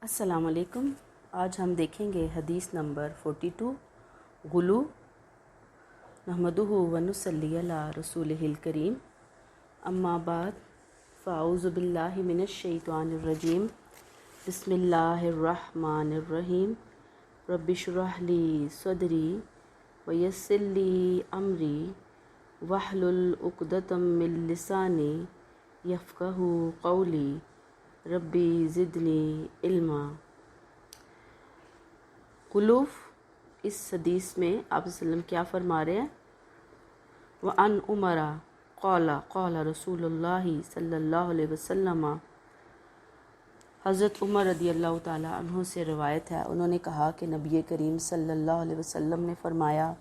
السلام علیکم۔ آج ہم دیکھیں گے حدیث نمبر 42 غلو نحمدہ و نصلی علی رسولہ الکریم، اما بعد فاعوذ باللہ من الشیطان الرجیم، بسم اللہ الرحمن الرحیم، رب اشرح لی صدری ویسر لی امری واحلل عقدۃ من لسانی یفقہوا قولی ربی زدنی علما۔ غلوف اس حدیث میں آپ صلی اللہ علیہ وسلم کیا فرما رہے ہیں؟ وَعَنْ عُمَرَ قَالَ قَالَ رسول اللہ صلی اللہ علیہ وسلم، حضرت عمر رضی اللہ تعالیٰ عنہ سے روایت ہے، انہوں نے کہا کہ نبی کریم صلی اللہ علیہ وسلم نے فرمایا،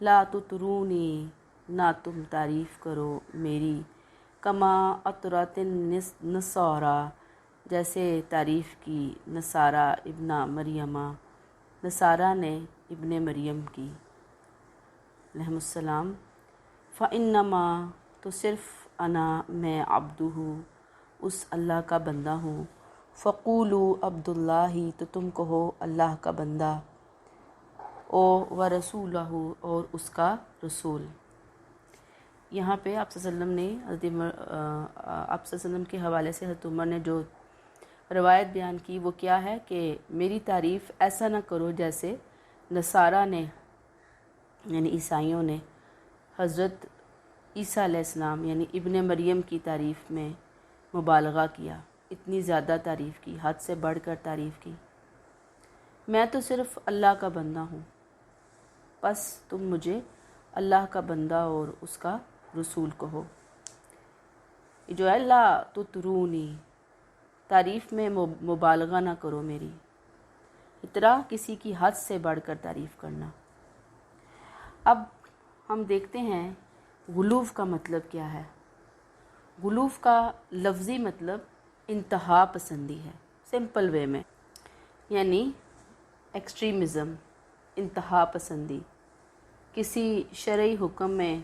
لا تطرونی، نہ تم تعریف کرو میری، کما اطرت النصارى، جیسے تعریف کی نصارہ ابن مریمہ، نصارہ نے ابن مریم کی علیہ السلام، فَإِنَّمَا، تو صرف انا میں عبدہ، اس اللہ کا بندہ ہوں، فَقُولُوا عبداللہ، تو تم کہو اللہ کا بندہ، وَرَسُولَہ، اور اس کا رسول۔ یہاں پہ آپ صلی اللہ علیہ وسلم نے آپ صلی اللہ علیہ وسلم کے حوالے سے حضرت عمر نے جو روایت بیان کی وہ کیا ہے کہ میری تعریف ایسا نہ کرو جیسے نصارہ نے، یعنی عیسائیوں نے حضرت عیسیٰ علیہ السلام یعنی ابن مریم کی تعریف میں مبالغہ کیا، اتنی زیادہ تعریف کی، حد سے بڑھ کر تعریف کی۔ میں تو صرف اللہ کا بندہ ہوں، بس تم مجھے اللہ کا بندہ اور اس کا رسول کہو۔ جو ہے لا تطرونی، تعریف میں مبالغہ نہ کرو میری، اترا کسی کی حد سے بڑھ کر تعریف کرنا۔ اب ہم دیکھتے ہیں غلوف کا مطلب کیا ہے۔ غلوف کا لفظی مطلب انتہا پسندی ہے، سمپل وے میں، یعنی ایکسٹریمزم، انتہا پسندی، کسی شرعی حکم میں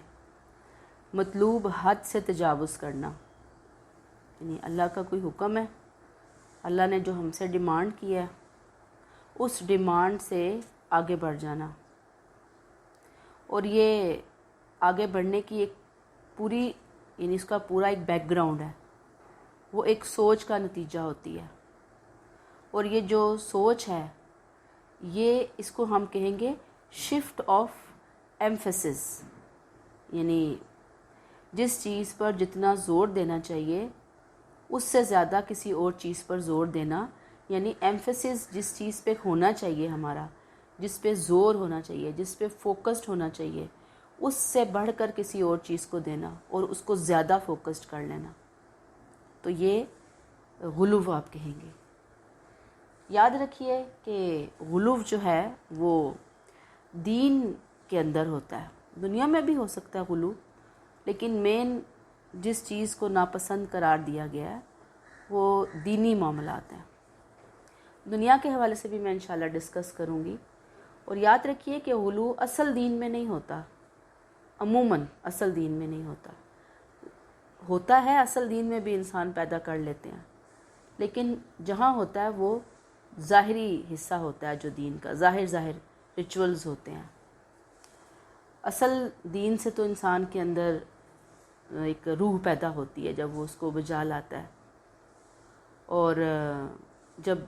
مطلوب حد سے تجاوز کرنا، یعنی اللہ کا کوئی حکم ہے، اللہ نے جو ہم سے ڈیمانڈ کیا ہے اس ڈیمانڈ سے آگے بڑھ جانا، اور یہ آگے بڑھنے کی ایک پوری، یعنی اس کا پورا ایک بیک گراؤنڈ ہے، وہ ایک سوچ کا نتیجہ ہوتی ہے، اور یہ جو سوچ ہے یہ اس کو ہم کہیں گے شفٹ آف ایمفیسس، یعنی جس چیز پر جتنا زور دینا چاہیے اس سے زیادہ کسی اور چیز پر زور دینا، یعنی ایمفیسس جس چیز پہ ہونا چاہیے ہمارا، جس پہ زور ہونا چاہیے، جس پہ فوکسڈ ہونا چاہیے، اس سے بڑھ کر کسی اور چیز کو دینا اور اس کو زیادہ فوکسڈ کر لینا، تو یہ غلو آپ کہیں گے۔ یاد رکھیے کہ غلو جو ہے وہ دین کے اندر ہوتا ہے، دنیا میں بھی ہو سکتا ہے غلو، لیکن مین جس چیز کو ناپسند قرار دیا گیا ہے وہ دینی معاملات ہیں۔ دنیا کے حوالے سے بھی میں انشاءاللہ ڈسکس کروں گی، اور یاد رکھیے کہ غلو اصل دین میں نہیں ہوتا، عموماً اصل دین میں نہیں ہوتا ہے، اصل دین میں بھی انسان پیدا کر لیتے ہیں، لیکن جہاں ہوتا ہے وہ ظاہری حصہ ہوتا ہے، جو دین کا ظاہر ریچولز ہوتے ہیں۔ اصل دین سے تو انسان کے اندر ایک روح پیدا ہوتی ہے جب وہ اس کو بجا لاتا ہے، اور جب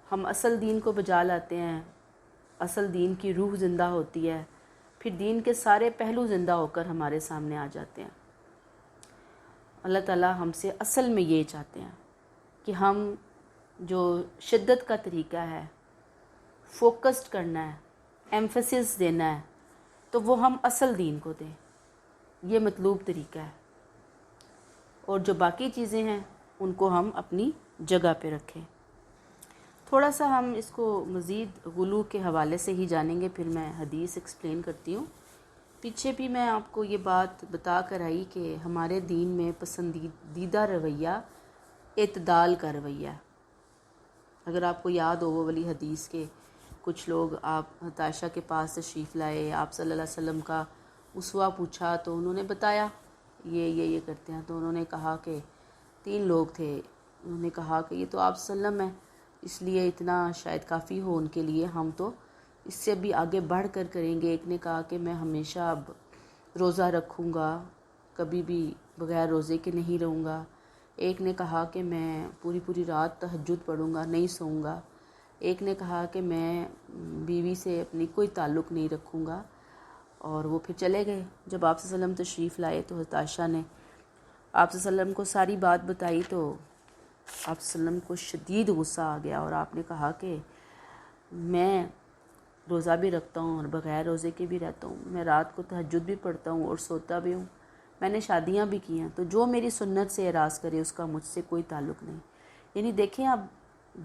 ہم اصل دین کو بجا لاتے ہیں، اصل دین کی روح زندہ ہوتی ہے، پھر دین کے سارے پہلو زندہ ہو کر ہمارے سامنے آ جاتے ہیں۔ اللہ تعالیٰ ہم سے اصل میں یہ چاہتے ہیں کہ ہم جو شدت کا طریقہ ہے، فوکسڈ کرنا ہے، ایمفیسس دینا ہے، تو وہ ہم اصل دین کو دیں، یہ مطلوب طریقہ ہے، اور جو باقی چیزیں ہیں ان کو ہم اپنی جگہ پہ رکھیں۔ تھوڑا سا ہم اس کو مزید غلو کے حوالے سے ہی جانیں گے، پھر میں حدیث ایکسپلین کرتی ہوں۔ پیچھے بھی میں آپ کو یہ بات بتا کر آئی کہ ہمارے دین میں پسندیدہ رویہ اعتدال کا رویہ ہے۔ اگر آپ کو یاد ہو وہ والی حدیث کے کچھ لوگ آپ عائشہ کے پاس تشریف لائے، آپ صلی اللہ علیہ وسلم کا اسوہ پوچھا تو انہوں نے بتایا یہ کرتے ہیں، تو انہوں نے کہا کہ 3 لوگ تھے، انہوں نے کہا کہ یہ تو آپ صلی اللہ علیہ وسلم ہیں، اس لیے اتنا شاید کافی ہو ان کے لیے، ہم تو اس سے بھی آگے بڑھ کر کریں گے۔ ایک نے کہا کہ میں ہمیشہ اب روزہ رکھوں گا، کبھی بھی بغیر روزے کے نہیں رہوں گا۔ ایک نے کہا کہ میں پوری رات تہجد پڑھوں گا، نہیں سوؤں گا۔ ایک نے کہا کہ میں بیوی سے اپنی کوئی تعلق نہیں رکھوں گا، اور وہ پھر چلے گئے۔ جب آپ صلی اللہ علیہ وسلم تشریف لائے تو حضرت عائشہ نے آپ صلی اللہ علیہ وسلم کو ساری بات بتائی، تو آپ صلی اللہ علیہ وسلم کو شدید غصہ آ گیا، اور آپ نے کہا کہ میں روزہ بھی رکھتا ہوں اور بغیر روزے کے بھی رہتا ہوں، میں رات کو تہجد بھی پڑھتا ہوں اور سوتا بھی ہوں، میں نے شادیاں بھی کی ہیں، تو جو میری سنت سے اعراض کرے اس کا مجھ سے کوئی تعلق نہیں۔ یعنی دیکھیں اب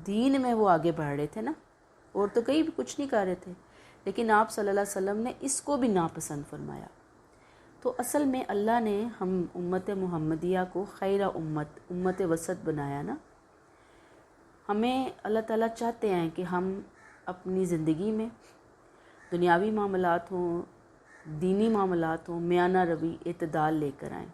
دین میں وہ آگے بڑھ رہے تھے نا، اور تو کہیں بھی کچھ نہیں کر رہے تھے، لیکن آپ صلی اللہ علیہ وسلم نے اس کو بھی ناپسند فرمایا۔ تو اصل میں اللہ نے ہم امت محمدیہ کو خیر امت وسط بنایا نا۔ ہمیں اللہ تعالیٰ چاہتے ہیں کہ ہم اپنی زندگی میں دنیاوی معاملات ہوں، دینی معاملات ہوں، میانہ روی اعتدال لے کر آئیں۔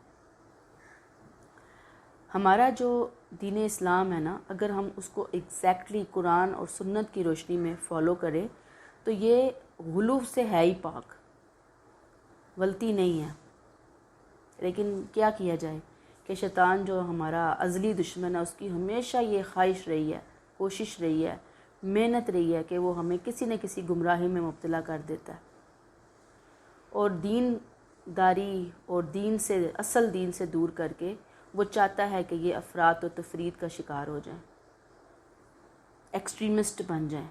ہمارا جو دین اسلام ہے نا، اگر ہم اس کو ایگزیکٹلی قرآن اور سنت کی روشنی میں فالو کریں تو یہ غلو سے ہے ہی پاک، غلطی نہیں ہے۔ لیکن کیا کیا جائے کہ شیطان جو ہمارا ازلی دشمن ہے، اس کی ہمیشہ یہ خواہش رہی ہے، کوشش رہی ہے، محنت رہی ہے کہ وہ ہمیں کسی نہ کسی گمراہی میں مبتلا کر دیتا ہے، اور دین داری اور اصل دین سے دور کر کے وہ چاہتا ہے کہ یہ افراط و تفرید کا شکار ہو جائیں، ایکسٹریمسٹ بن جائیں۔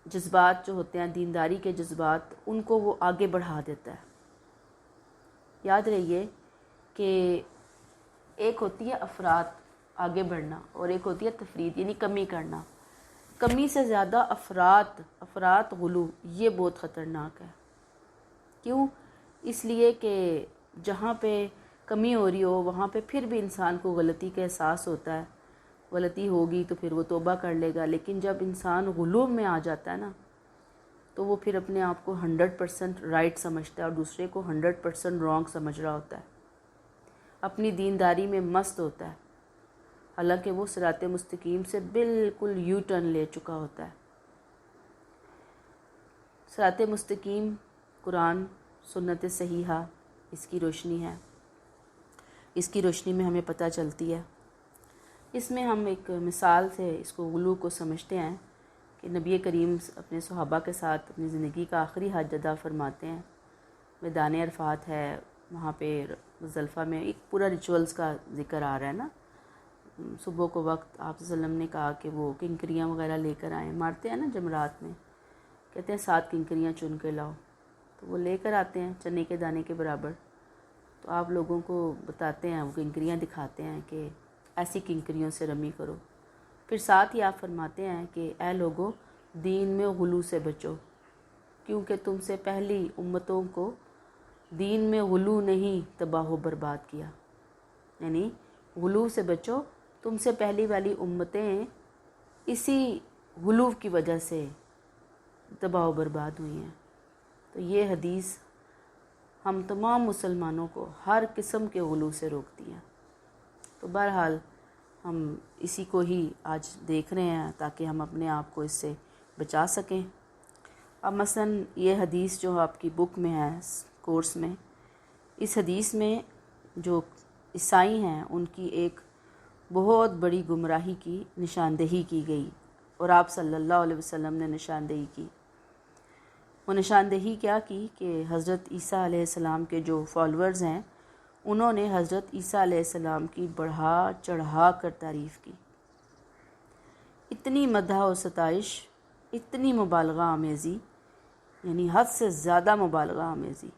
جذبات جو ہوتے ہیں، دینداری کے جذبات، ان کو وہ آگے بڑھا دیتا ہے۔ یاد رہیے کہ ایک ہوتی ہے افراط، آگے بڑھنا، اور ایک ہوتی ہے تفرید، یعنی کمی کرنا۔ کمی سے زیادہ افراط غلو، یہ بہت خطرناک ہے۔ کیوں؟ اس لیے کہ جہاں پہ کمی ہو رہی ہو وہاں پہ پھر بھی انسان کو غلطی کا احساس ہوتا ہے، غلطی ہوگی تو پھر وہ توبہ کر لے گا، لیکن جب انسان غلو میں آ جاتا ہے نا، تو وہ پھر اپنے آپ کو 100% رائٹ سمجھتا ہے اور دوسرے کو 100% رانگ سمجھ رہا ہوتا ہے، اپنی دینداری میں مست ہوتا ہے، حالانکہ وہ صراط مستقیم سے بالکل یو ٹرن لے چکا ہوتا ہے۔ صراط مستقیم قرآن، سنت صحیحہ، اس کی روشنی ہے، اس کی روشنی میں ہمیں پتہ چلتی ہے۔ اس میں ہم ایک مثال سے اس کو غلو کو سمجھتے ہیں کہ نبی کریم اپنے صحابہ کے ساتھ اپنی زندگی کا آخری حج ادا فرماتے ہیں، میدان عرفات ہے، وہاں پہ مزدلفہ میں ایک پورا ریچولز کا ذکر آ رہا ہے نا۔ صبح کو وقت آپ صلی اللہ علیہ وسلم نے کہا کہ وہ کنکریاں وغیرہ لے کر آئیں، مارتے ہیں نا جمرات میں، کہتے ہیں 7 کنکریاں چن کے لاؤ، تو وہ لے کر آتے ہیں چنے کے دانے کے برابر، تو آپ لوگوں کو بتاتے ہیں، وہ کنکریاں دکھاتے ہیں کہ ایسی کنکریوں سے رمی کرو۔ پھر ساتھ ہی آپ فرماتے ہیں کہ اے لوگو، دین میں غلو سے بچو، کیونکہ تم سے پہلی امتوں کو دین میں غلو نہیں تباہ و برباد کیا، یعنی غلو سے بچو، تم سے پہلی والی امتیں اسی غلو کی وجہ سے تباہ و برباد ہوئی ہیں۔ تو یہ حدیث ہم تمام مسلمانوں کو ہر قسم کے غلو سے روکتی ہیں۔ تو بہرحال ہم اسی کو ہی آج دیکھ رہے ہیں تاکہ ہم اپنے آپ کو اس سے بچا سکیں۔ اب مثلا یہ حدیث جو آپ کی بک میں ہے، کورس میں، اس حدیث میں جو عیسائی ہیں ان کی ایک بہت بڑی گمراہی کی نشاندہی کی گئی، اور آپ صلی اللہ علیہ وسلم نے نشاندہی کی۔ وہ نشاندہی کیا کی کہ حضرت عیسیٰ علیہ السلام کے جو فالورز ہیں، انہوں نے حضرت عیسیٰ علیہ السلام کی بڑھا چڑھا کر تعریف کی، اتنی مدح و ستائش، اتنی مبالغہ آمیزی، یعنی حد سے زیادہ مبالغہ آمیزی،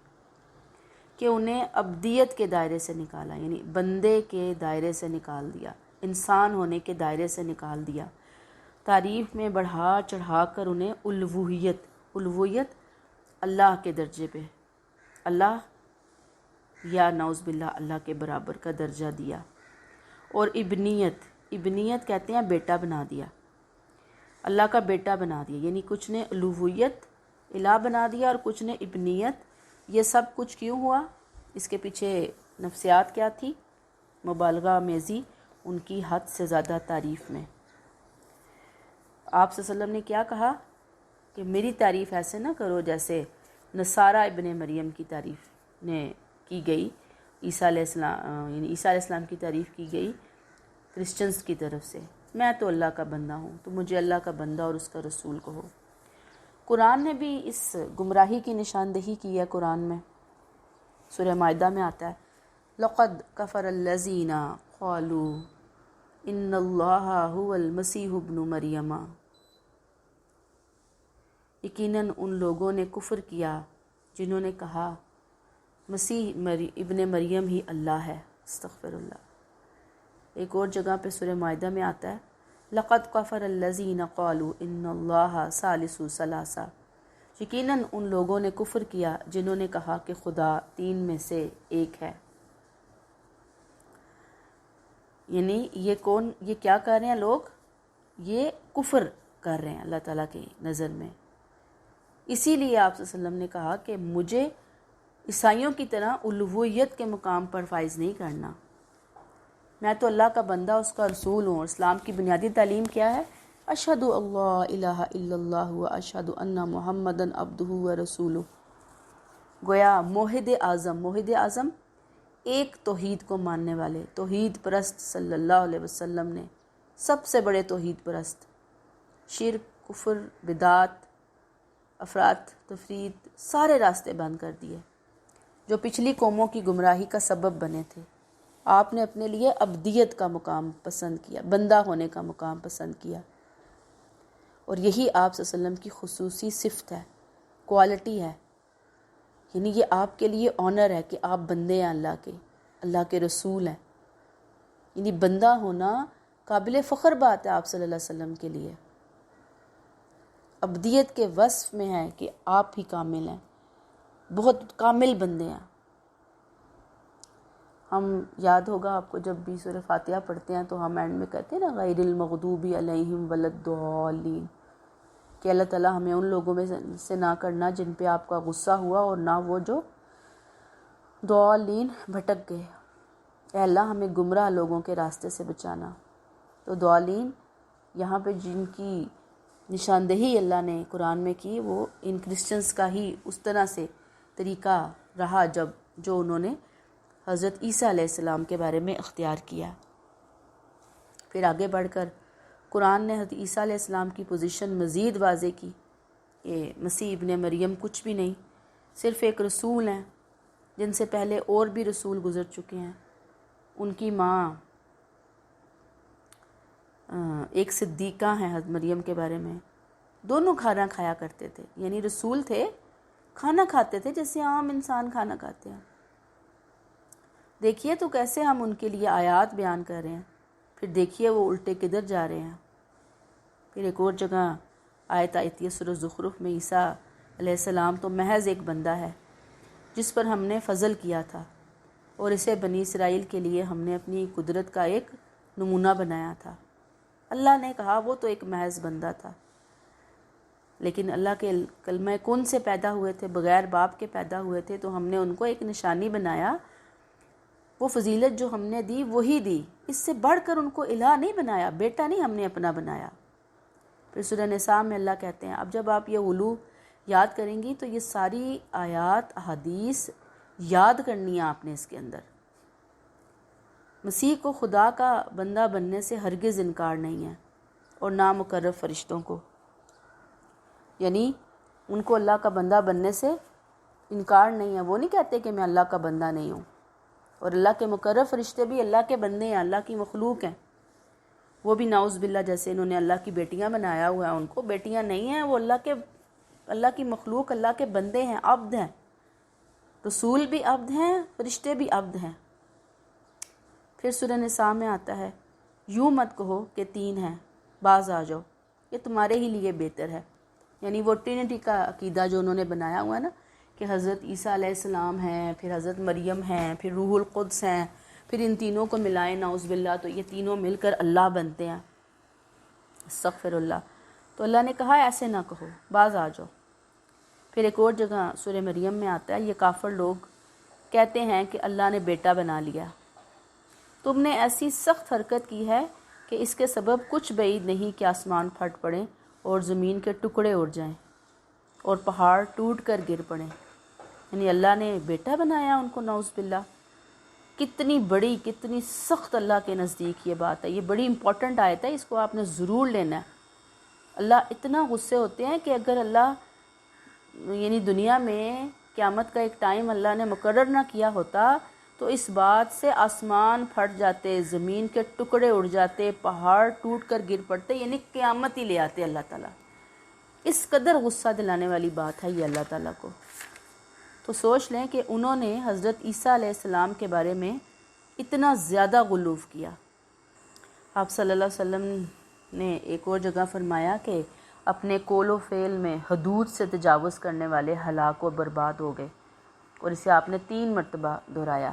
کہ انہیں ابدیت کے دائرے سے نکالا، یعنی بندے کے دائرے سے نکال دیا، انسان ہونے کے دائرے سے نکال دیا، تعریف میں بڑھا چڑھا کر انہیں الوہیت اللہ کے درجے پہ، اللہ یا نعوذ باللہ اللہ کے برابر کا درجہ دیا، اور ابنیت کہتے ہیں بیٹا بنا دیا، اللہ کا بیٹا بنا دیا، یعنی کچھ نے الوہیت الہ بنا دیا اور کچھ نے ابنیت۔ یہ سب کچھ کیوں ہوا؟ اس کے پیچھے نفسیات کیا تھی؟ مبالغہ آمیزی ان کی حد سے زیادہ تعریف میں۔ آپ صلی اللہ علیہ وسلم نے کیا کہا کہ میری تعریف ایسے نہ کرو جیسے نصارہ ابن مریم کی تعریف نے کی گئی، عیسیٰ علیہ السلام یعنی عیسیٰ علیہ السلام کی تعریف کی گئی کرسچنز کی طرف سے، میں تو اللہ کا بندہ ہوں، تو مجھے اللہ کا بندہ اور اس کا رسول کہو۔ قرآن نے بھی اس گمراہی کی نشاندہی کی ہے۔ قرآن میں سورہ مائدہ میں آتا ہے لقد کفر الذین قالوا ان اللہ هو المسیح ابن مریم، یقیناً ان لوگوں نے کفر کیا جنہوں نے کہا مسیح ابن مریم ہی اللہ ہے۔ استغفر اللہ۔ ایک اور جگہ پہ سورہ مائدہ میں آتا ہے لقد کفر الذین قالوا ان اللہ ثالث ثلاثہ، یقیناً ان لوگوں نے کفر کیا جنہوں نے کہا کہ خدا تین میں سے ایک ہے۔ یعنی یہ کیا کر رہے ہیں لوگ؟ یہ کفر کر رہے ہیں اللہ تعالیٰ کی نظر میں۔ اسی لیے آپ صلی اللہ علیہ وسلم نے کہا کہ مجھے عیسائیوں کی طرح الوہیت کے مقام پر فائز نہیں کرنا، میں تو اللہ کا بندہ اس کا رسول ہوں۔ اور اسلام کی بنیادی تعلیم کیا ہے؟ اشہد اللہ الہ الا اللہ و اشہد ان محمدً عبدہ و رسولہ۔ گویا موحد اعظم ایک توحید کو ماننے والے توحید پرست صلی اللہ علیہ وسلم نے سب سے بڑے توحید پرست شرک، کفر، بدعت، افراط تفرید سارے راستے بند کر دیے جو پچھلی قوموں کی گمراہی کا سبب بنے تھے۔ آپ نے اپنے لیے عبدیت کا مقام پسند کیا، بندہ ہونے کا مقام پسند کیا، اور یہی آپ صلی اللہ علیہ وسلم کی خصوصی صفت ہے، کوالٹی ہے۔ یعنی یہ آپ کے لیے آنر ہے کہ آپ بندے ہیں اللہ کے رسول ہیں۔ یعنی بندہ ہونا قابل فخر بات ہے آپ صلی اللہ علیہ وسلم کے لیے۔ عبدیت کے وصف میں ہے کہ آپ ہی کامل ہیں، بہت کامل بندے ہیں۔ ہم یاد ہوگا آپ کو جب بھی سورہ فاتحہ پڑھتے ہیں تو ہم اینڈ میں کہتے ہیں نا غیر المغضوب علیہم ولا الضالین، کہ اللہ تعالیٰ ہمیں ان لوگوں میں سے نہ کرنا جن پہ آپ کا غصہ ہوا اور نہ وہ جو ضالین بھٹک گئے۔ اے اللہ ہمیں گمراہ لوگوں کے راستے سے بچانا۔ تو ضالین یہاں پہ جن کی نشاندہی اللہ نے قرآن میں کی وہ ان کرسچنز کا ہی اس طرح سے طریقہ رہا جو انہوں نے حضرت عیسیٰ علیہ السلام کے بارے میں اختیار کیا۔ پھر آگے بڑھ کر قرآن نے حضرت عیسیٰ علیہ السلام کی پوزیشن مزید واضح کی کہ مسیح ابن مریم کچھ بھی نہیں، صرف ایک رسول ہیں جن سے پہلے اور بھی رسول گزر چکے ہیں۔ ان کی ماں ایک صدیقہ ہیں حضرت مریم کے بارے میں، دونوں کھانا کھایا کرتے تھے، یعنی رسول تھے، کھانا کھاتے تھے جیسے عام انسان کھانا کھاتے ہیں۔ دیکھیے تو کیسے ہم ان کے لیے آیات بیان کر رہے ہیں، پھر دیکھیے وہ الٹے کدھر جا رہے ہیں۔ پھر ایک اور جگہ آیت آتی ہے سورہ زخرف میں عیسیٰ علیہ السلام تو محض ایک بندہ ہے جس پر ہم نے فضل کیا تھا اور اسے بنی اسرائیل کے لیے ہم نے اپنی قدرت کا ایک نمونہ بنایا تھا۔ اللہ نے کہا وہ تو ایک محض بندہ تھا، لیکن اللہ کے کلمہ کن سے پیدا ہوئے تھے، بغیر باپ کے پیدا ہوئے تھے، تو ہم نے ان کو ایک نشانی بنایا۔ وہ فضیلت جو ہم نے دی وہی دی، اس سے بڑھ کر ان کو الہ نہیں بنایا، بیٹا نہیں ہم نے اپنا بنایا۔ پھر سورہ نساء میں اللہ کہتے ہیں اب جب آپ یہ علو یاد کریں گی تو یہ ساری آیات احادیث یاد کرنی ہے آپ نے اس کے اندر۔ مسیح کو خدا کا بندہ بننے سے ہرگز انکار نہیں ہے، اور نہ مقرب فرشتوں کو، یعنی ان کو اللہ کا بندہ بننے سے انکار نہیں ہے۔ وہ نہیں کہتے کہ میں اللہ کا بندہ نہیں ہوں، اور اللہ کے مقرب فرشتے بھی اللہ کے بندے ہیں، اللہ کی مخلوق ہیں۔ وہ بھی نعوذ باللہ جیسے انہوں نے اللہ کی بیٹیاں بنایا ہوا ہے، ان کو بیٹیاں نہیں ہیں، وہ اللہ کی مخلوق، اللہ کے بندے ہیں، عبد ہیں۔ رسول بھی عبد ہیں، فرشتے بھی عبد ہیں۔ پھر سورہ نساء میں آتا ہے یوں مت کہو کہ تین ہیں، باز آ جاؤ، یہ تمہارے ہی لیے بہتر ہے۔ یعنی وہ ٹرینٹی کا عقیدہ جو انہوں نے بنایا ہوا ہے نا، کہ حضرت عیسیٰ علیہ السلام ہیں، پھر حضرت مریم ہیں، پھر روح القدس ہیں، پھر ان تینوں کو ملائیں نعوذ باللہ تو یہ تینوں مل کر اللہ بنتے ہیں۔ استغفر اللہ۔ تو اللہ نے کہا ایسے نہ کہو، باز آ جاؤ۔ پھر ایک اور جگہ سورہ مریم میں آتا ہے یہ کافر لوگ کہتے ہیں کہ اللہ نے بیٹا بنا لیا، تم نے ایسی سخت حرکت کی ہے کہ اس کے سبب کچھ بعید نہیں کہ آسمان پھٹ پڑیں اور زمین کے ٹکڑے اڑ جائیں اور پہاڑ ٹوٹ کر گر پڑیں، یعنی اللہ نے بیٹا بنایا ان کو، نعوذ باللہ۔ کتنی بڑی، کتنی سخت اللہ کے نزدیک یہ بات ہے، یہ بڑی امپورٹنٹ آیت ہے، اس کو آپ نے ضرور لینا ہے۔ اللہ اتنا غصے ہوتے ہیں کہ اگر اللہ یعنی دنیا میں قیامت کا ایک ٹائم اللہ نے مقرر نہ کیا ہوتا تو اس بات سے آسمان پھٹ جاتے، زمین کے ٹکڑے اڑ جاتے، پہاڑ ٹوٹ کر گر پڑتے، یعنی قیامت ہی لے آتے اللہ تعالیٰ۔ اس قدر غصہ دلانے والی بات ہے یہ اللہ تعالیٰ کو۔ تو سوچ لیں کہ انہوں نے حضرت عیسیٰ علیہ السلام کے بارے میں اتنا زیادہ غلو کیا۔ آپ صلی اللہ علیہ وسلم نے ایک اور جگہ فرمایا کہ اپنے قول و فعل میں حدود سے تجاوز کرنے والے ہلاک و برباد ہو گئے، اور اسے آپ نے 3 مرتبہ دہرایا۔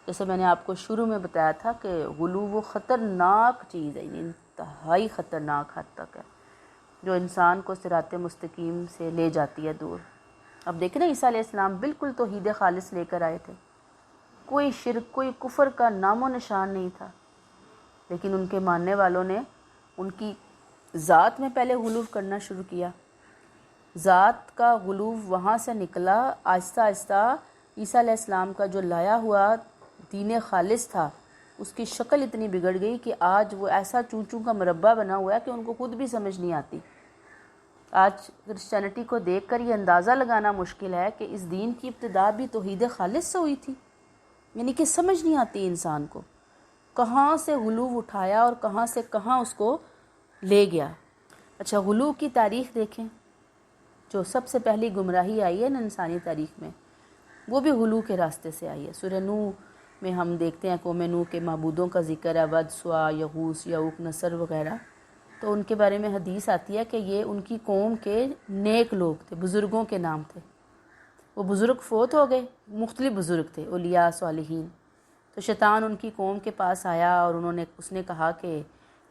جیسے میں نے آپ کو شروع میں بتایا تھا کہ غلو وہ خطرناک چیز ہے، یعنی انتہائی خطرناک حد تک ہے، جو انسان کو صراط مستقیم سے لے جاتی ہے دور۔ اب دیکھیں نا، عیسیٰ علیہ السلام بالکل توحید خالص لے کر آئے تھے، کوئی شرک، کوئی کفر کا نام و نشان نہیں تھا، لیکن ان کے ماننے والوں نے ان کی ذات میں پہلے غلو کرنا شروع کیا۔ ذات کا غلو وہاں سے نکلا، آہستہ آہستہ عیسیٰ علیہ السلام کا جو لایا ہوا دین خالص تھا اس کی شکل اتنی بگڑ گئی کہ آج وہ ایسا چونچوں کا مربع بنا ہوا ہے کہ ان کو خود بھی سمجھ نہیں آتی۔ آج کرسچینٹی کو دیکھ کر یہ اندازہ لگانا مشکل ہے کہ اس دین کی ابتدا بھی توحید خالص سے ہوئی تھی، یعنی کہ سمجھ نہیں آتی انسان کو کہاں سے غلو اٹھایا اور کہاں سے کہاں اس کو لے گیا۔ اچھا، غلو کی تاریخ دیکھیں، جو سب سے پہلی گمراہی آئی ہے نا انسانی تاریخ میں، وہ بھی غلو کے راستے سے آئی ہے۔ سورہ نوح میں ہم دیکھتے ہیں قوم نوح کے معبودوں کا ذکر ہے، ود، سوا، یغوث، یعوق، نصر وغیرہ۔ تو ان کے بارے میں حدیث آتی ہے کہ یہ ان کی قوم کے نیک لوگ تھے، بزرگوں کے نام تھے۔ وہ بزرگ فوت ہو گئے، مختلف بزرگ تھے، اولیاء، صالحین۔ تو شیطان ان کی قوم کے پاس آیا اور اس نے کہا کہ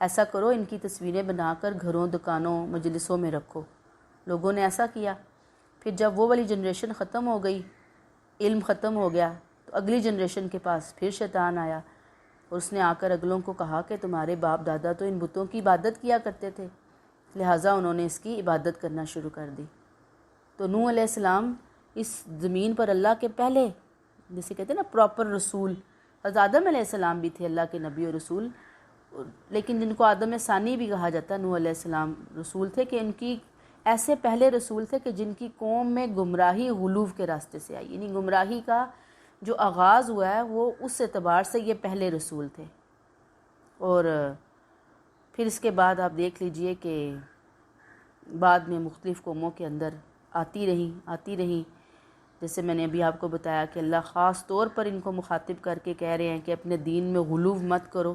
ایسا کرو، ان کی تصویریں بنا کر گھروں، دکانوں، مجلسوں میں رکھو۔ لوگوں نے ایسا کیا۔ پھر جب وہ والی جنریشن ختم ہو گئی، علم ختم ہو گیا، تو اگلی جنریشن کے پاس پھر شیطان آیا اور اس نے آ کر اگلوں کو کہا کہ تمہارے باپ دادا تو ان بتوں کی عبادت کیا کرتے تھے، لہٰذا انہوں نے اس کی عبادت کرنا شروع کر دی۔ تو نوح علیہ السلام اس زمین پر اللہ کے پہلے، جسے کہتے ہیں نا پراپر رسول، حضرت آدم علیہ السلام بھی تھے اللہ کے نبی اور رسول، لیکن جن کو آدم ثانی بھی کہا جاتا ہے، نوح علیہ السلام رسول تھے کہ ان کی ایسے پہلے رسول تھے کہ جن کی قوم میں گمراہی غلو کے راستے سے آئی، یعنی گمراہی کا جو آغاز ہوا ہے وہ اس اعتبار سے یہ پہلے رسول تھے۔ اور پھر اس کے بعد آپ دیکھ لیجئے کہ بعد میں مختلف قوموں کے اندر آتی رہیں، جیسے میں نے ابھی آپ کو بتایا کہ اللہ خاص طور پر ان کو مخاطب کر کے کہہ رہے ہیں کہ اپنے دین میں غلو مت کرو۔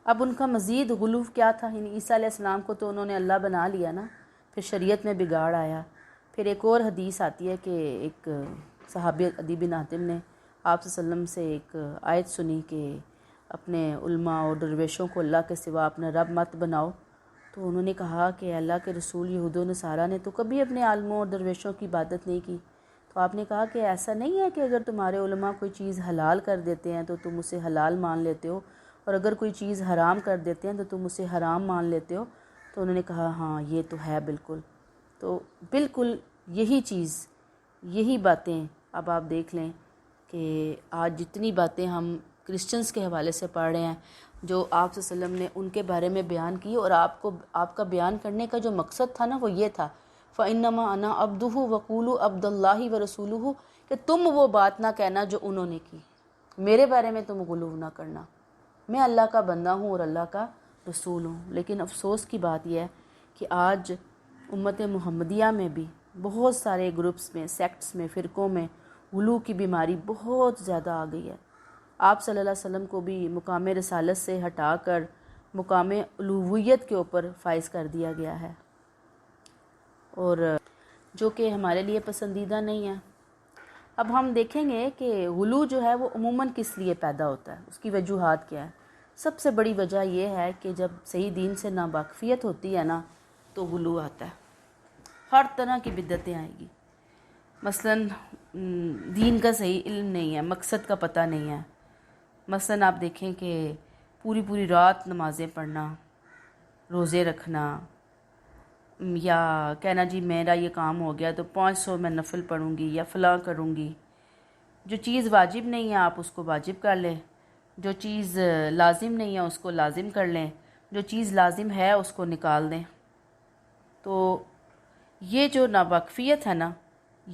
اب ان کا مزید غلو کیا تھا، یعنی عیسیٰ علیہ السلام کو تو انہوں نے اللہ بنا لیا نا، پھر شریعت میں بگاڑ آیا۔ پھر ایک اور حدیث آتی ہے کہ ایک صحابی عدی بن حاتم نے آپ صلی اللہ علیہ وسلم سے ایک آیت سنی کہ اپنے علماء اور درویشوں کو اللہ کے سوا اپنا رب مت بناؤ۔ تو انہوں نے کہا کہ اللہ کے رسول، یہود و نصارہ نے تو کبھی اپنے عالموں اور درویشوں کی عبادت نہیں کی۔ تو آپ نے کہا کہ ایسا نہیں ہے کہ اگر تمہارے علماء کوئی چیز حلال کر دیتے ہیں تو تم اسے حلال مان لیتے ہو، اور اگر کوئی چیز حرام کر دیتے ہیں تو تم اسے حرام مان لیتے ہو۔ تو انہوں نے کہا ہاں یہ تو ہے بالکل۔ تو بالکل یہی چیز، یہی باتیں اب آپ دیکھ لیں کہ آج جتنی باتیں ہم کرسچنز کے حوالے سے پڑھ رہے ہیں، جو آپ صلی اللہ علیہ وسلم نے ان کے بارے میں بیان کی، اور آپ کا بیان کرنے کا جو مقصد تھا نا وہ یہ تھا، فَإِنَّمَا أَنَا عَبْدُهُ وَقُولُوا عَبْدُ اللَّهِ وَرَسُولُهُ، کہ تم وہ بات نہ کہنا جو انہوں نے کی، میرے بارے میں تم غلو نہ کرنا، میں اللہ کا بندہ ہوں اور اللہ کا رسول ہوں۔ لیکن افسوس کی بات یہ ہے کہ آج امت محمدیہ میں بھی بہت سارے گروپس میں، سیکٹس میں، فرقوں میں غلو کی بیماری بہت زیادہ آ گئی ہے۔ آپ صلی اللہ علیہ وسلم کو بھی مقام رسالت سے ہٹا کر مقام الوہیت کے اوپر فائز کر دیا گیا ہے، اور جو کہ ہمارے لیے پسندیدہ نہیں ہے۔ اب ہم دیکھیں گے کہ غلو جو ہے وہ عموماً کس لیے پیدا ہوتا ہے، اس کی وجوہات کیا ہے۔ سب سے بڑی وجہ یہ ہے کہ جب صحیح دین سے ناواقفیت ہوتی ہے نا تو غلو آتا ہے، ہر طرح کی بدعتیں آئیں گی۔ مثلا دین کا صحیح علم نہیں ہے، مقصد کا پتہ نہیں ہے۔ مثلا آپ دیکھیں کہ پوری رات نمازیں پڑھنا، روزے رکھنا، یا کہنا جی میرا یہ کام ہو گیا تو 500 میں نفل پڑھوں گی یا فلاں کروں گی۔ جو چیز واجب نہیں ہے آپ اس کو واجب کر لیں، جو چیز لازم نہیں ہے اس کو لازم کر لیں، جو چیز لازم ہے اس کو نکال دیں۔ تو یہ جو ناواقفیت ہے نا،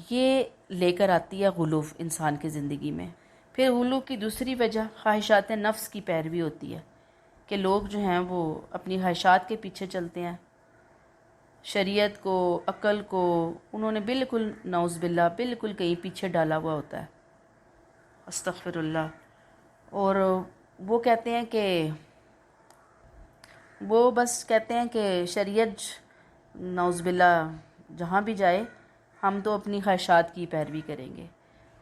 یہ لے کر آتی ہے غلو انسان کی زندگی میں۔ پھر غلو کی دوسری وجہ خواہشات نفس کی پیروی ہوتی ہے کہ لوگ جو ہیں وہ اپنی خواہشات کے پیچھے چلتے ہیں، شریعت کو، عقل کو انہوں نے بالکل نعوذ باللہ بالکل کہیں پیچھے ڈالا ہوا ہوتا ہے، استغفر اللہ۔ اور وہ کہتے ہیں کہ وہ بس کہتے ہیں کہ شریعت نعوذ باللہ جہاں بھی جائے ہم تو اپنی خواہشات کی پیروی کریں گے۔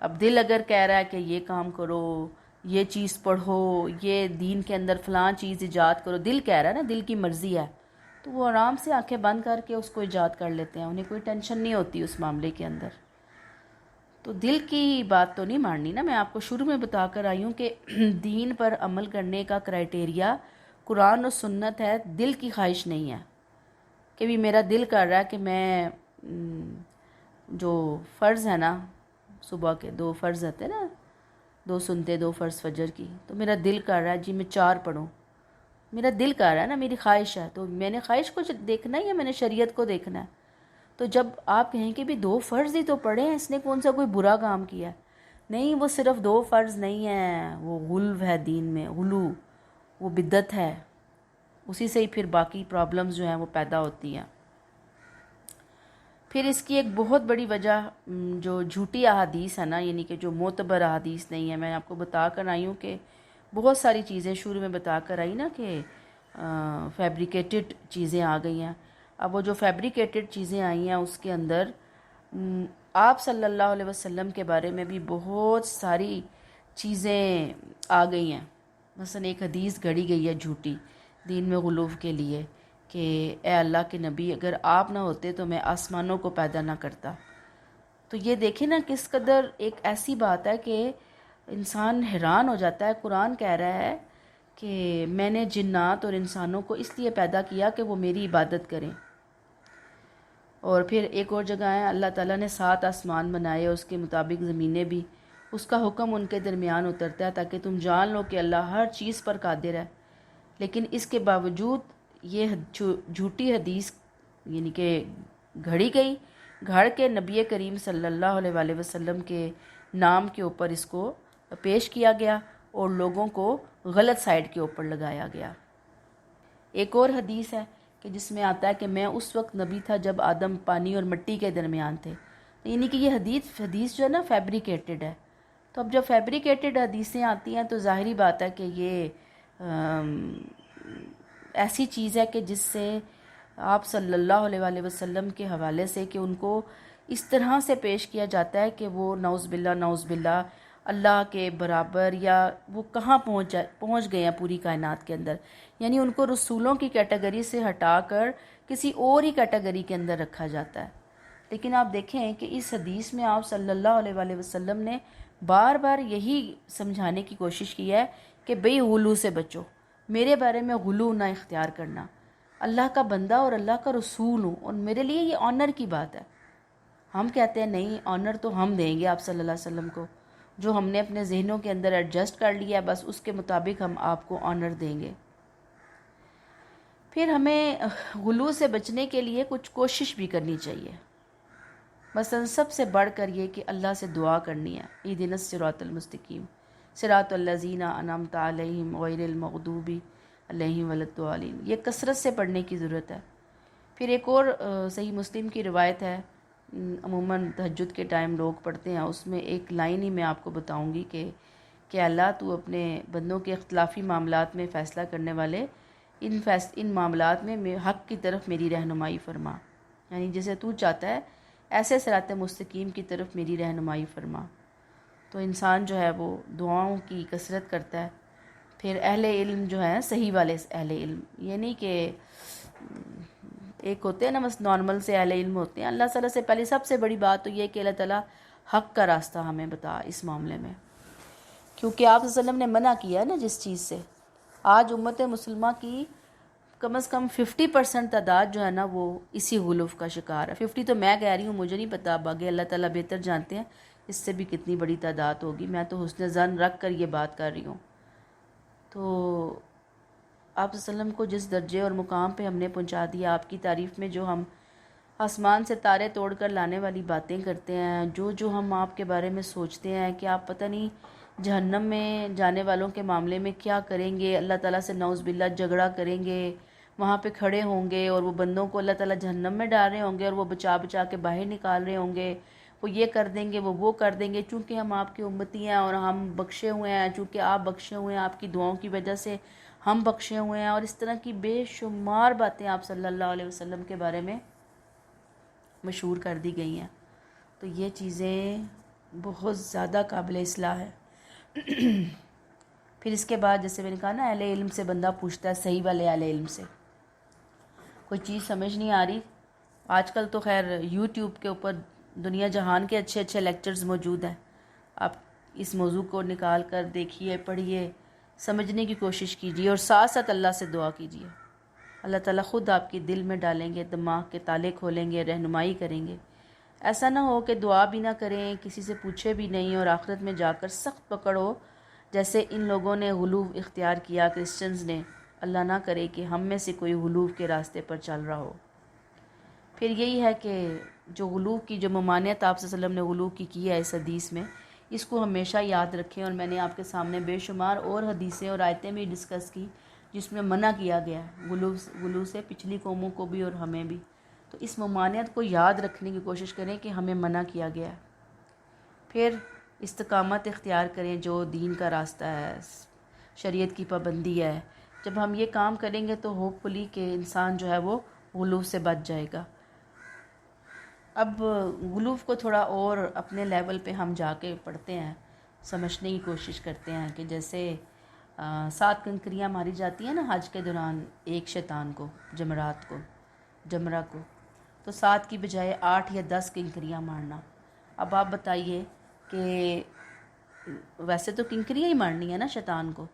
اب دل اگر کہہ رہا ہے کہ یہ کام کرو، یہ چیز پڑھو، یہ دین کے اندر فلاں چیز ایجاد کرو، دل کہہ رہا ہے نا، دل کی مرضی ہے، تو وہ آرام سے آنکھیں بند کر کے اس کو ایجاد کر لیتے ہیں، انہیں کوئی ٹینشن نہیں ہوتی اس معاملے کے اندر۔ تو دل کی بات تو نہیں ماننی نا، میں آپ کو شروع میں بتا کر آئی ہوں کہ دین پر عمل کرنے کا کرائٹیریا قرآن و سنت ہے، دل کی خواہش نہیں ہے کہ بھی میرا دل کر رہا ہے کہ میں جو فرض ہے نا، صبح کے 2 فرض ہوتے ہیں نا، 2 سنتے 2 فرض فجر کی، تو میرا دل کر رہا ہے جی میں 4 پڑھوں، میرا دل کر رہا ہے نا، میری خواہش ہے، تو میں نے خواہش کو دیکھنا ہے یا میں نے شریعت کو دیکھنا ہے؟ تو جب آپ کہیں کہ بھی 2 فرض ہی تو پڑھے ہیں، اس نے کون سا کوئی برا کام کیا ہے؟ نہیں، وہ صرف 2 فرض نہیں ہیں، وہ غلو ہے دین میں، غلو، وہ بدعت ہے، اسی سے ہی پھر باقی پرابلمز جو ہیں وہ پیدا ہوتی ہیں۔ پھر اس کی ایک بہت بڑی وجہ جو جھوٹی احادیث ہے نا، یعنی کہ جو معتبر احادیث نہیں ہے، میں آپ کو بتا کر آئی ہوں کہ بہت ساری چیزیں شروع میں بتا کر آئی نا کہ فیبریکیٹڈ چیزیں آ گئی ہیں۔ اب وہ جو فیبریکیٹڈ چیزیں آئی ہیں اس کے اندر آپ صلی اللہ علیہ وسلم کے بارے میں بھی بہت ساری چیزیں آ گئی ہیں۔ مثلا ایک حدیث گھڑی گئی ہے جھوٹی دین میں غلو کے لیے کہ اے اللہ کے نبی اگر آپ نہ ہوتے تو میں آسمانوں کو پیدا نہ کرتا۔ تو یہ دیکھیں نا کس قدر ایک ایسی بات ہے کہ انسان حیران ہو جاتا ہے۔ قرآن کہہ رہا ہے کہ میں نے جنات اور انسانوں کو اس لیے پیدا کیا کہ وہ میری عبادت کریں۔ اور پھر ایک اور جگہ ہے اللہ تعالیٰ نے 7 آسمان بنائے اور اس کے مطابق زمینیں بھی، اس کا حکم ان کے درمیان اترتا ہے تاکہ تم جان لو کہ اللہ ہر چیز پر قادر ہے۔ لیکن اس کے باوجود یہ جھوٹی حدیث یعنی کہ گھڑی گئی، گھڑ کے نبی کریم صلی اللہ علیہ وآلہ وسلم کے نام کے اوپر اس کو پیش کیا گیا اور لوگوں کو غلط سائڈ کے اوپر لگایا گیا۔ ایک اور حدیث ہے کہ جس میں آتا ہے کہ میں اس وقت نبی تھا جب آدم پانی اور مٹی کے درمیان تھے، یعنی کہ یہ حدیث جو ہے نا فیبریکیٹڈ ہے۔ تو اب جب فیبریکیٹڈ حدیثیں آتی ہیں تو ظاہری بات ہے کہ یہ ایسی چیز ہے کہ جس سے آپ صلی اللہ علیہ وآلہ وسلم کے حوالے سے کہ ان کو اس طرح سے پیش کیا جاتا ہے کہ وہ نعوذ باللہ اللہ کے برابر، یا وہ کہاں پہنچ گئے ہیں پوری کائنات کے اندر، یعنی ان کو رسولوں کی کیٹیگری سے ہٹا کر کسی اور ہی کیٹیگری کے اندر رکھا جاتا ہے۔ لیکن آپ دیکھیں کہ اس حدیث میں آپ صلی اللہ علیہ وآلہ وسلم نے بار بار یہی سمجھانے کی کوشش کی ہے کہ بھئی غلو سے بچو، میرے بارے میں غلو نہ اختیار کرنا، اللہ کا بندہ اور اللہ کا رسول ہوں اور میرے لیے یہ آنر کی بات ہے۔ ہم کہتے ہیں نہیں، آنر تو ہم دیں گے آپ صلی اللہ علیہ وسلم کو، جو ہم نے اپنے ذہنوں کے اندر ایڈجسٹ کر لیا ہے بس اس کے مطابق ہم آپ کو آنر دیں گے۔ پھر ہمیں غلو سے بچنے کے لیے کچھ کوشش بھی کرنی چاہیے، مثلا سب سے بڑھ کر یہ کہ اللہ سے دعا کرنی ہے، اہدنا الصراط المستقیم صراط الذین انعمت علیہم غیر المغضوب علیہم ولا الضالین، یہ کثرت سے پڑھنے کی ضرورت ہے۔ پھر ایک اور صحیح مسلم کی روایت ہے، عموماً تہجد کے ٹائم لوگ پڑھتے ہیں، اس میں ایک لائن ہی میں آپ کو بتاؤں گی کہ اللہ تو اپنے بندوں کے اختلافی معاملات میں فیصلہ کرنے والے ان معاملات میں حق کی طرف میری رہنمائی فرما، یعنی جسے تو چاہتا ہے ایسے صراط مستقیم کی طرف میری رہنمائی فرما۔ تو انسان جو ہے وہ دعاؤں کی کثرت کرتا ہے۔ پھر اہل علم جو ہیں صحیح والے اہل علم، یہ نہیں کہ ایک ہوتے ہیں نا بس نارمل سے اہل علم ہوتے ہیں، اللہ تعالیٰ سے پہلے سب سے بڑی بات تو یہ کہ اللہ تعالیٰ حق کا راستہ ہمیں بتا اس معاملے میں، کیونکہ آپ صلی اللہ علیہ وسلم نے منع کیا ہے نا جس چیز سے۔ آج امت مسلمہ کی کم از کم 50% تعداد جو ہے نا وہ اسی غلوف کا شکار ہے. 50 تو میں کہہ رہی ہوں, مجھے نہیں پتا, اب آگے اللہ تعالیٰ بہتر جانتے ہیں اس سے بھی کتنی بڑی تعداد ہوگی. میں تو حسن ظن رکھ کر یہ بات کر رہی ہوں. تو آپ صلی اللہ علیہ وسلم کو جس درجے اور مقام پہ ہم نے پہنچا دیا, آپ کی تعریف میں جو ہم آسمان سے تارے توڑ کر لانے والی باتیں کرتے ہیں, جو ہم آپ کے بارے میں سوچتے ہیں کہ آپ پتہ نہیں جہنم میں جانے والوں کے معاملے میں کیا کریں گے, اللہ تعالیٰ سے نعوذ باللہ جھگڑا کریں گے, وہاں پہ کھڑے ہوں گے اور وہ بندوں کو اللہ تعالیٰ جہنم میں ڈال رہے ہوں گے اور وہ بچا بچا کے باہر نکال رہے ہوں گے, وہ یہ کر دیں گے, وہ کر دیں گے, چونکہ ہم آپ کی امتی ہیں اور ہم بخشے ہوئے ہیں, چونکہ آپ بخشے ہوئے ہیں, آپ کی دعاؤں کی وجہ سے ہم بخشے ہوئے ہیں. اور اس طرح کی بے شمار باتیں آپ صلی اللہ علیہ وسلم کے بارے میں مشہور کر دی گئی ہیں. تو یہ چیزیں بہت زیادہ قابل اصلاح ہے. پھر اس کے بعد جیسے میں نے کہا نا, اہل علم سے بندہ پوچھتا ہے, صحیح والے اہل علم سے. کوئی چیز سمجھ نہیں آ رہی, آج کل تو خیر یوٹیوب کے اوپر دنیا جہان کے اچھے اچھے لیکچرز موجود ہیں, آپ اس موضوع کو نکال کر دیکھیے, پڑھیے, سمجھنے کی کوشش کیجیے اور ساتھ ساتھ اللہ سے دعا کیجیے. اللہ تعالیٰ خود آپ کے دل میں ڈالیں گے, دماغ کے تالے کھولیں گے, رہنمائی کریں گے. ایسا نہ ہو کہ دعا بھی نہ کریں, کسی سے پوچھے بھی نہیں اور آخرت میں جا کر سخت پکڑ ہو, جیسے ان لوگوں نے غلو اختیار کیا, کرسچنز نے. اللہ نہ کرے کہ ہم میں سے کوئی غلو کے راستے پر چل رہا ہو. پھر یہی ہے کہ جو غلو کی جو ممانعت آپ صلی اللہ علیہ وسلم نے غلو کی ہے اس حدیث میں, اس کو ہمیشہ یاد رکھیں. اور میں نے آپ کے سامنے بے شمار اور حدیثیں اور آیتیں بھی ڈسکس کی جس میں منع کیا گیا ہے غلو سے, پچھلی قوموں کو بھی اور ہمیں بھی. تو اس ممانعت کو یاد رکھنے کی کوشش کریں کہ ہمیں منع کیا گیا ہے. پھر استقامت اختیار کریں, جو دین کا راستہ ہے, شریعت کی پابندی ہے. جب ہم یہ کام کریں گے تو ہوپ فلی کہ انسان جو ہے وہ غلو سے بچ جائے گا. اب غلو کو تھوڑا اور اپنے لیول پہ ہم جا کے پڑھتے ہیں, سمجھنے کی کوشش کرتے ہیں کہ جیسے 7 کنکریاں ماری جاتی ہیں نا حج کے دوران ایک شیطان کو, جمرات کو, جمرہ کو, تو 7 کی بجائے 8 یا 10 کنکریاں مارنا. اب آپ بتائیے کہ ویسے تو کنکریاں ہی مارنی ہے نا شیطان کو,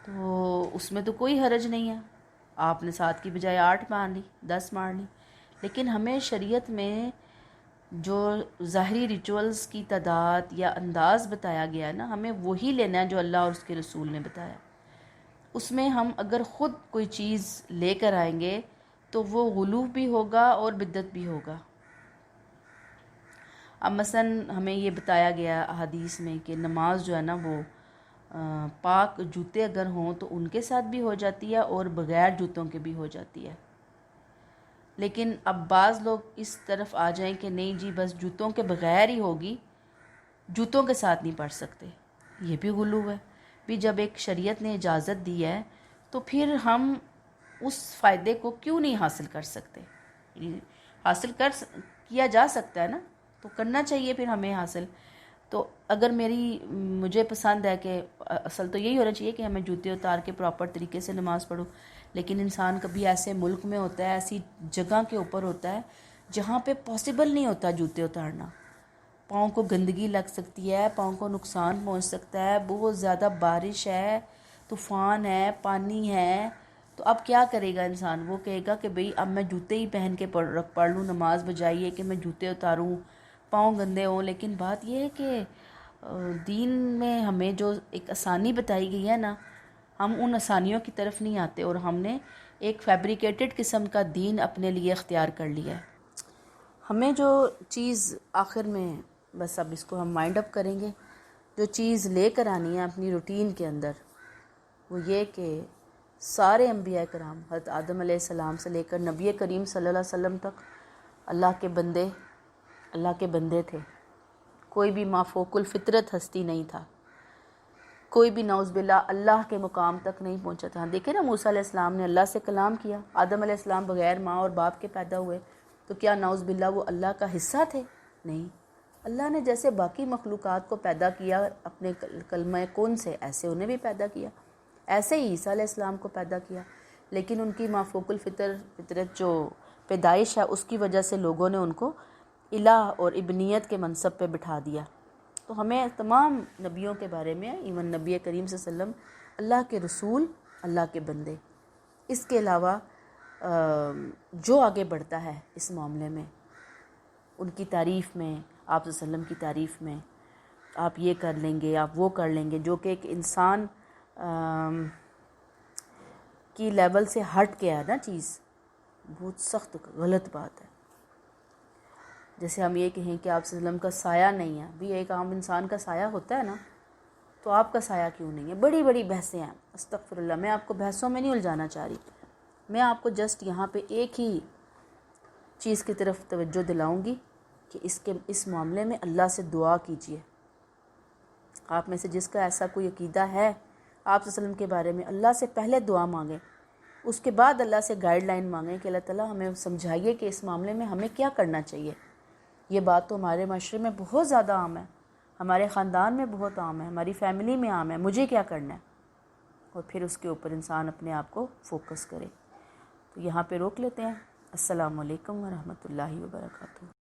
تو اس میں تو کوئی حرج نہیں ہے, آپ نے 7 کی بجائے 8 مار لی, 10 مار لی. لیکن ہمیں شریعت میں جو ظاہری ریچولز کی تعداد یا انداز بتایا گیا ہے نا, ہمیں وہی لینا ہے جو اللہ اور اس کے رسول نے بتایا. اس میں ہم اگر خود کوئی چیز لے کر آئیں گے تو وہ غلو بھی ہوگا اور بدعت بھی ہوگا. اب مثلا ہمیں یہ بتایا گیا حدیث میں کہ نماز جو ہے نا وہ پاک جوتے اگر ہوں تو ان کے ساتھ بھی ہو جاتی ہے اور بغیر جوتوں کے بھی ہو جاتی ہے. لیکن اب بعض لوگ اس طرف آ جائیں کہ نہیں جی بس جوتوں کے بغیر ہی ہوگی, جوتوں کے ساتھ نہیں پڑھ سکتے. یہ بھی غلو ہے. بھی جب ایک شریعت نے اجازت دی ہے تو پھر ہم اس فائدے کو کیوں نہیں حاصل کر سکتے؟ حاصل کیا جا سکتا ہے نا, تو کرنا چاہیے پھر ہمیں حاصل. تو اگر مجھے پسند ہے کہ اصل تو یہی ہونا چاہیے کہ ہمیں جوتے اتار کے پراپر طریقے سے نماز پڑھو, لیکن انسان کبھی ایسے ملک میں ہوتا ہے, ایسی جگہ کے اوپر ہوتا ہے جہاں پہ پاسبل نہیں ہوتا جوتے اتارنا. پاؤں کو گندگی لگ سکتی ہے, پاؤں کو نقصان پہنچ سکتا ہے, بہت زیادہ بارش ہے, طوفان ہے, پانی ہے, تو اب کیا کرے گا انسان؟ وہ کہے گا کہ بھئی اب میں جوتے ہی پہن کے پڑھ لوں نماز, بجائیے کہ میں جوتے اتاروں, پاؤں گندے ہوں. لیکن بات یہ ہے کہ دین میں ہمیں جو ایک آسانی بتائی گئی ہے نا, ہم ان آسانیوں کی طرف نہیں آتے اور ہم نے ایک فیبریکیٹڈ قسم کا دین اپنے لیے اختیار کر لیا ہے. ہمیں جو چیز آخر میں, بس اب اس کو ہم مائنڈ اپ کریں گے, جو چیز لے کر آنی ہے اپنی روٹین کے اندر, وہ یہ کہ سارے انبیاء کرام حضرت آدم علیہ السلام سے لے کر نبی کریم صلی اللہ علیہ وسلم تک اللہ کے بندے تھے. کوئی بھی مافوق الفطرت ہستی نہیں تھا, کوئی بھی نعوذ باللہ اللہ کے مقام تک نہیں پہنچا تھا. دیکھیں نا موسیٰ علیہ السلام نے اللہ سے کلام کیا, آدم علیہ السلام بغیر ماں اور باپ کے پیدا ہوئے, تو کیا نعوذ باللہ وہ اللہ کا حصہ تھے؟ نہیں. اللہ نے جیسے باقی مخلوقات کو پیدا کیا اپنے کلمہ کن سے, ایسے انہیں بھی پیدا کیا, ایسے ہی عیسیٰ علیہ السلام کو پیدا کیا. لیکن ان کی مافوق فطرت جو پیدائش ہے اس کی وجہ سے لوگوں نے ان کو الہ اور ابنیت کے منصب پہ بٹھا دیا. تو ہمیں تمام نبیوں کے بارے میں, ایون نبی کریم صلی اللہ علیہ وسلم اللہ کے رسول, اللہ کے بندے, اس کے علاوہ جو آگے بڑھتا ہے اس معاملے میں، ان کی تعریف میں، آپ صلی اللہ علیہ وسلم کی تعریف میں، آپ یہ کر لیں گے، آپ وہ کر لیں گے، جو کہ ایک انسان کی لیول سے ہٹ کے ہے نا چیز، بہت سخت غلط بات ہے۔ جیسے ہم یہ کہیں کہ آپ صلی اللہ علیہ وسلم کا سایہ نہیں ہے، بھی ایک عام انسان کا سایہ ہوتا ہے نا، تو آپ کا سایہ کیوں نہیں ہے؟ بڑی بڑی بحثیں ہیں، استغفر اللہ، میں آپ کو بحثوں میں نہیں الجھانا چاہ رہی، میں آپ کو جسٹ یہاں پہ ایک ہی چیز کی طرف توجہ دلاؤں گی کہ اس معاملے میں اللہ سے دعا کیجیے۔ آپ میں سے جس کا ایسا کوئی عقیدہ ہے آپ صلی اللہ علیہ وسلم کے بارے میں، اللہ سے پہلے دعا مانگیں، اس کے بعد اللہ سے گائیڈ لائن مانگیں کہ اللہ تعالیٰ ہمیں سمجھائیے کہ اس معاملے میں ہمیں کیا کرنا چاہیے۔ یہ بات تو ہمارے معاشرے میں بہت زیادہ عام ہے، ہمارے خاندان میں بہت عام ہے، ہماری فیملی میں عام ہے، مجھے کیا کرنا ہے، اور پھر اس کے اوپر انسان اپنے آپ کو فوکس کرے۔ تو یہاں پہ روک لیتے ہیں۔ السلام علیکم ورحمۃ اللہ وبرکاتہ۔